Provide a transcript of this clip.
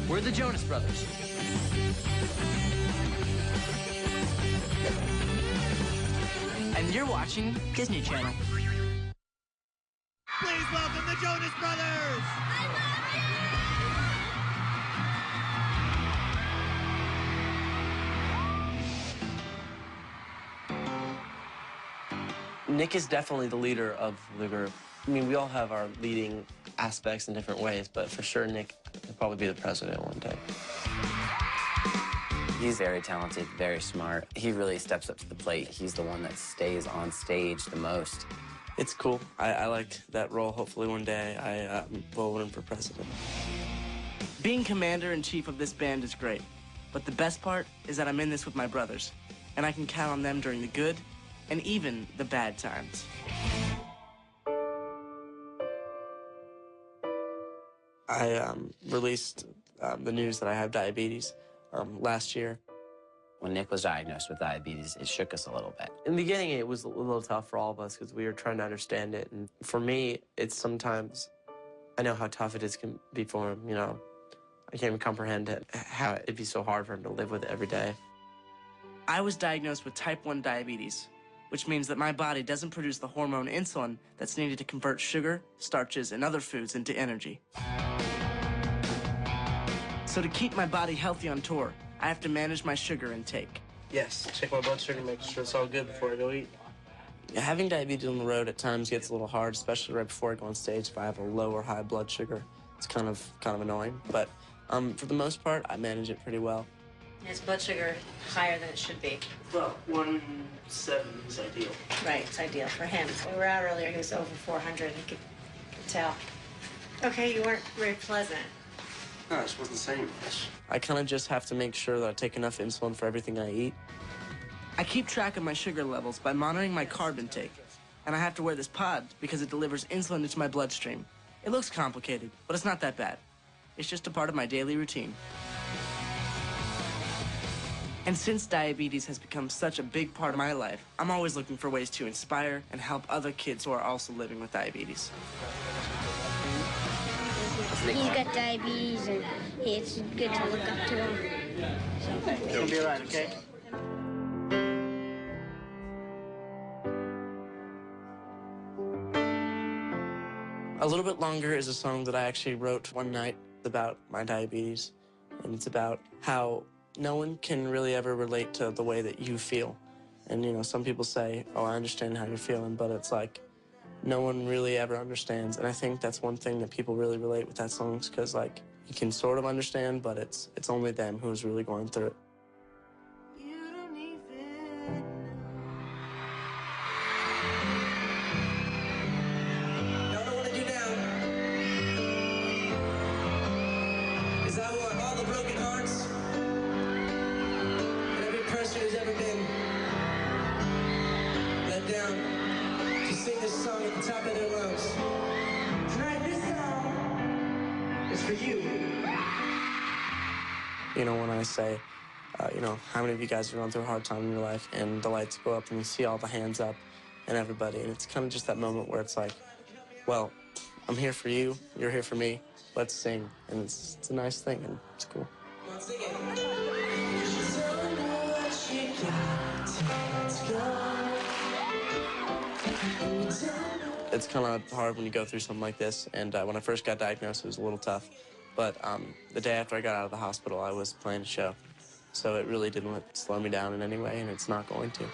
We're the Jonas Brothers. And you're watching Disney Channel. Please welcome the Jonas Brothers! Nick is definitely the leader of the group. I mean, we all have our leading aspects in different ways, but for sure, Nick will probably be the president one day. He's very talented, very smart. He really steps up to the plate. He's the one that stays on stage the most. It's cool. I like that role. Hopefully one day I will win for president. Being commander-in-chief of this band is great, but the best part is that I'm in this with my brothers, and I can count on them during the good and even the bad times. I released the news that I have diabetes last year. When Nick was diagnosed with diabetes, it shook us a little bit. In the beginning, it was a little tough for all of us because we were trying to understand it. And for me, it's sometimes, I know how tough it is can be for him, you know. I can't even comprehend it, how it'd be so hard for him to live with it every day. I was diagnosed with type 1 diabetes, which means that my body doesn't produce the hormone insulin that's needed to convert sugar, starches, and other foods into energy. So to keep my body healthy on tour, I have to manage my sugar intake. Yes, check my blood sugar, make sure it's all good before I go eat. Having diabetes on the road at times gets a little hard, especially right before I go on stage. If I have a low or high blood sugar, it's kind of annoying. But for the most part, I manage it pretty well. His blood sugar higher than it should be. Well, 170 is ideal. Right, it's ideal for him. We were out earlier, he was over 400, he could tell. Okay, you weren't very pleasant. No, I just wasn't saying much. I kind of just have to make sure that I take enough insulin for everything I eat. I keep track of my sugar levels by monitoring my carb intake, and I have to wear this pod because it delivers insulin into my bloodstream. It looks complicated, but it's not that bad. It's just a part of my daily routine. And since diabetes has become such a big part of my life, I'm always looking for ways to inspire and help other kids who are also living with diabetes. He's got diabetes, and it's good to look up to him. It's gonna be all right, okay? A Little Bit Longer is a song that I actually wrote one night about my diabetes, and it's about how no one can really ever relate to the way that you feel. And, you know, some people say, oh, I understand how you're feeling, but it's like, no one really ever understands. And I think that's one thing that people really relate with that song, because, like, you can sort of understand, but it's only them who's really going through it. Who's ever been let down to sing this song at the top of their lungs. Tonight, this song is for you. You know, when I say, you know, how many of you guys are going through a hard time in your life, and the lights go up and you see all the hands up and everybody, and it's kind of just that moment where it's like, well, I'm here for you, you're here for me, let's sing. And it's a nice thing, and it's cool. Let's sing it. It's kind of hard when you go through something like this, and when I first got diagnosed, it was a little tough. But the day after I got out of the hospital, I was playing a show, so it really didn't slow me down in any way, and it's not going to.